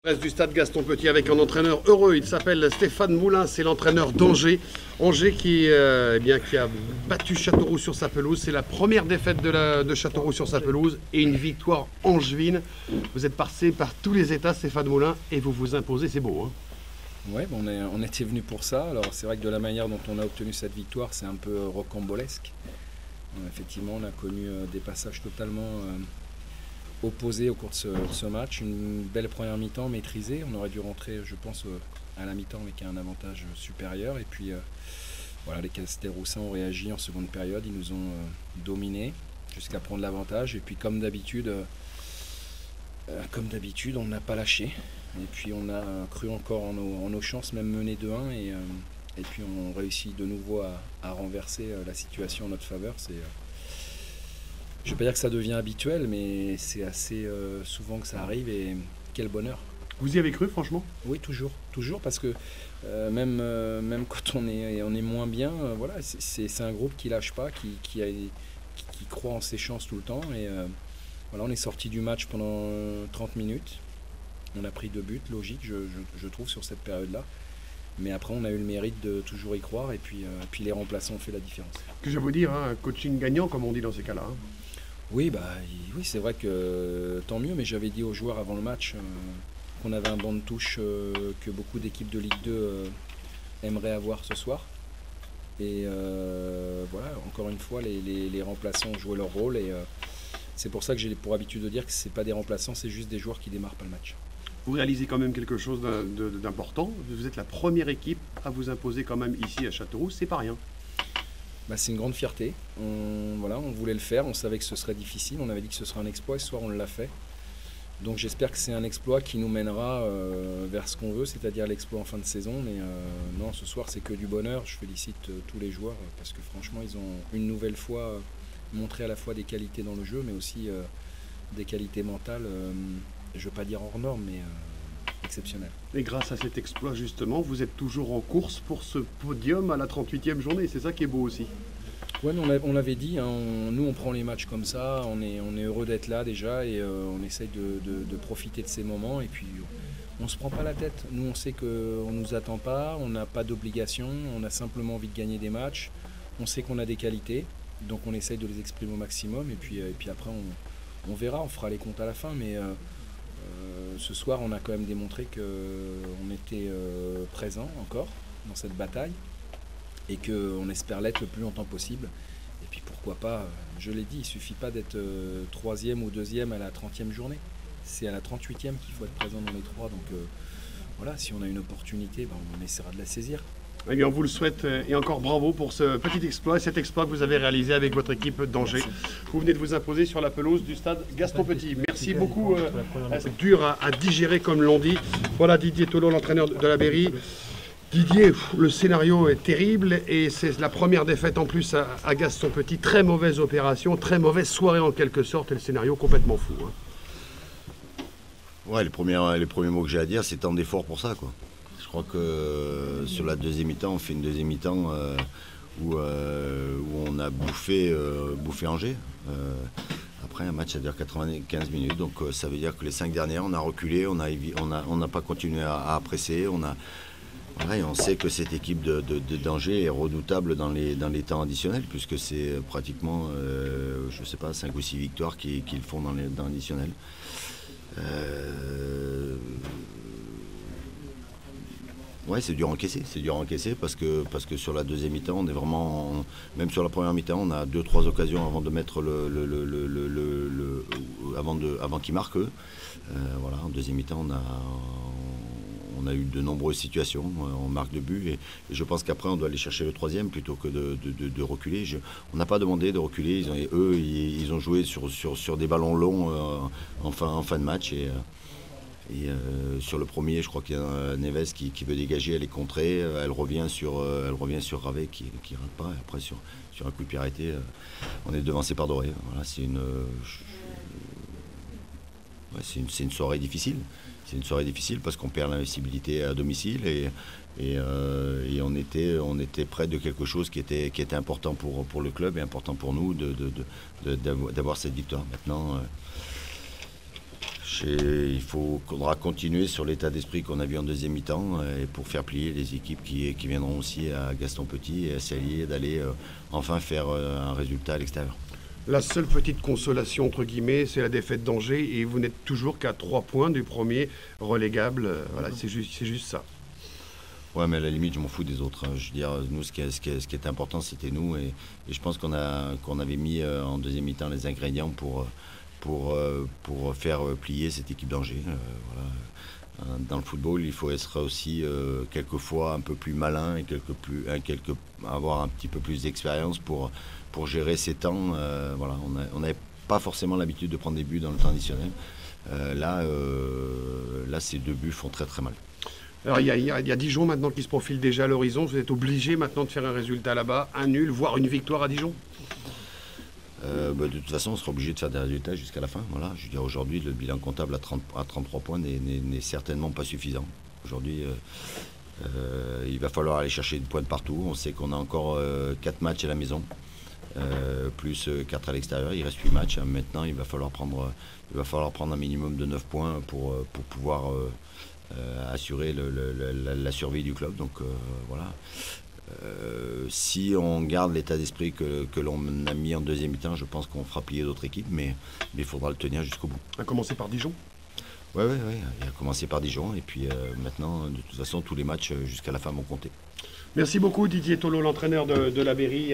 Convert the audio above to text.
Reste du stade Gaston Petit avec un entraîneur heureux, il s'appelle Stéphane Moulin, c'est l'entraîneur d'Angers. Angers qui a battu Châteauroux sur sa pelouse, c'est la première défaite de Châteauroux sur sa pelouse et une victoire angevine. Vous êtes passé par tous les états Stéphane Moulin et vous vous imposez, c'est beau. Ouais, on était venu pour ça, alors c'est vrai que de la manière dont on a obtenu cette victoire c'est un peu rocambolesque. Effectivement on a connu des passages totalement opposés au cours de ce match, une belle première mi-temps maîtrisée, on aurait dû rentrer je pense à la mi-temps avec un avantage supérieur et puis voilà, les Castelroussins ont réagi en seconde période, ils nous ont dominés jusqu'à prendre l'avantage et puis comme d'habitude on n'a pas lâché et puis on a cru encore en nos chances, même mené 2-1 et puis on réussit de nouveau à renverser la situation en notre faveur. Je ne vais pas dire que ça devient habituel, mais c'est assez souvent que ça arrive et quel bonheur. Vous y avez cru franchement? Oui, toujours parce que même quand on est moins bien, voilà, c'est un groupe qui lâche pas, qui croit en ses chances tout le temps. Et voilà, on est sorti du match pendant 30 minutes, on a pris 2 buts, logique je trouve sur cette période-là. Mais après, on a eu le mérite de toujours y croire et puis les remplaçants ont fait la différence. Que je vais vous dire, un coaching gagnant comme on dit dans ces cas-là. Oui, oui, c'est vrai que tant mieux, mais j'avais dit aux joueurs avant le match qu'on avait un banc de touche que beaucoup d'équipes de Ligue 2 aimeraient avoir ce soir. Et voilà, encore une fois, les remplaçants ont joué leur rôle et c'est pour ça que j'ai pour habitude de dire que ce n'est pas des remplaçants, c'est juste des joueurs qui démarrent pas le match. Vous réalisez quand même quelque chose d'important. Vous êtes la première équipe à vous imposer quand même ici à Châteauroux, c'est pas rien. C'est une grande fierté. On voulait le faire, on savait que ce serait difficile, on avait dit que ce serait un exploit et ce soir on l'a fait. Donc j'espère que c'est un exploit qui nous mènera vers ce qu'on veut, c'est-à-dire l'exploit en fin de saison. Mais non, ce soir c'est que du bonheur. Je félicite tous les joueurs parce que franchement ils ont une nouvelle fois montré à la fois des qualités dans le jeu mais aussi des qualités mentales. Je ne veux pas dire hors norme, mais exceptionnel. Et grâce à cet exploit, justement, vous êtes toujours en course pour ce podium à la 38e journée. C'est ça qui est beau aussi. Oui, on l'avait dit, hein, nous on prend les matchs comme ça, on est heureux d'être là déjà et on essaye de profiter de ces moments et puis on ne se prend pas la tête. Nous on sait qu'on ne nous attend pas, on n'a pas d'obligation, on a simplement envie de gagner des matchs, on sait qu'on a des qualités, donc on essaye de les exprimer au maximum et puis après on verra, on fera les comptes à la fin, mais ce soir on a quand même démontré qu'on était présent encore dans cette bataille et qu'on espère l'être le plus longtemps possible. Et puis pourquoi pas, je l'ai dit, il ne suffit pas d'être 3e ou 2e à la 30e journée. C'est à la 38e qu'il faut être présent dans les 3. Donc voilà, si on a une opportunité, on essaiera de la saisir. Eh bien, on vous le souhaite et encore bravo pour ce petit exploit, cet exploit que vous avez réalisé avec votre équipe d'Angers. Vous venez de vous imposer sur la pelouse du stade Gaston Petit. Merci beaucoup. C'est dur à digérer comme l'on dit. Voilà Didier Tolo, l'entraîneur de la Berry. Didier, le scénario est terrible et c'est la première défaite en plus à Gaston Petit. Très mauvaise opération, très mauvaise soirée en quelque sorte et le scénario complètement fou. Ouais, les premiers mots que j'ai à dire, c'est tant d'efforts pour ça, quoi. Je crois que sur la deuxième mi-temps, on fait une deuxième mi-temps où on a bouffé Angers. Après, un match, ça dure 95 minutes. Donc ça veut dire que les 5 dernières, on a reculé, on n'a pas continué à presser. On sait que cette équipe d'Angers est redoutable dans les temps additionnels, puisque c'est pratiquement, je ne sais pas, 5 ou 6 victoires qu'ils font dans l'additionnel. Ouais, c'est dur à encaisser parce que sur la deuxième mi-temps, on est vraiment, même sur la première mi-temps, on a 2-3 occasions avant de mettre avant qu'ils marquent eux. Voilà, en deuxième mi-temps, on a eu de nombreuses situations, on marque de buts et je pense qu'après on doit aller chercher le 3e plutôt que de reculer. On n'a pas demandé de reculer, ils ont joué sur des ballons longs en fin de match et sur le premier, je crois qu'il y a Neves qui veut dégager, elle est contrée, elle revient sur Ravet qui rate pas. Et après sur un coup de pied arrêté, on est devancé par Doré. Voilà, c'est une soirée difficile. C'est une soirée difficile parce qu'on perd l'investibilité à domicile et on était près de quelque chose qui était important pour le club et important pour nous d'avoir cette victoire. Maintenant. Il faudra continuer sur l'état d'esprit qu'on a vu en deuxième mi-temps et pour faire plier les équipes qui viendront aussi à Gaston Petit et essayer d'aller enfin faire un résultat à l'extérieur. La seule petite consolation, entre guillemets, c'est la défaite d'Angers et vous n'êtes toujours qu'à 3 points du premier relégable. Voilà, c'est juste ça. Ouais, mais à la limite, je m'en fous des autres. Je veux dire, nous, ce qui est important, c'était nous. Et je pense qu'on avait mis en deuxième mi-temps les ingrédients pour faire plier cette équipe d'Angers. Voilà. Dans le football, il faut être aussi quelquefois un peu plus malin et avoir un petit peu plus d'expérience pour gérer ces temps. Voilà. On n'avait pas forcément l'habitude de prendre des buts dans le temps additionnel. Là, ces 2 buts font très très mal. Alors il y a Dijon maintenant qui se profile déjà à l'horizon. Vous êtes obligé maintenant de faire un résultat là-bas, un nul, voire une victoire à Dijon. De toute façon, on sera obligé de faire des résultats jusqu'à la fin. Voilà. Je veux dire, aujourd'hui, le bilan comptable à 33 points n'est certainement pas suffisant. Aujourd'hui, il va falloir aller chercher des points de partout. On sait qu'on a encore 4 matchs à la maison, plus 4 à l'extérieur. Il reste 8 matchs. Maintenant, il va falloir prendre un minimum de 9 points pour pouvoir assurer la survie du club. Donc voilà. Si on garde l'état d'esprit que l'on a mis en deuxième mi-temps, je pense qu'on fera plier d'autres équipes, mais il faudra le tenir jusqu'au bout. À commencer par Dijon. Oui, il a commencé par Dijon, et puis maintenant, de toute façon, tous les matchs jusqu'à la fin vont compter. Merci beaucoup Didier Tolo, l'entraîneur de la Berry.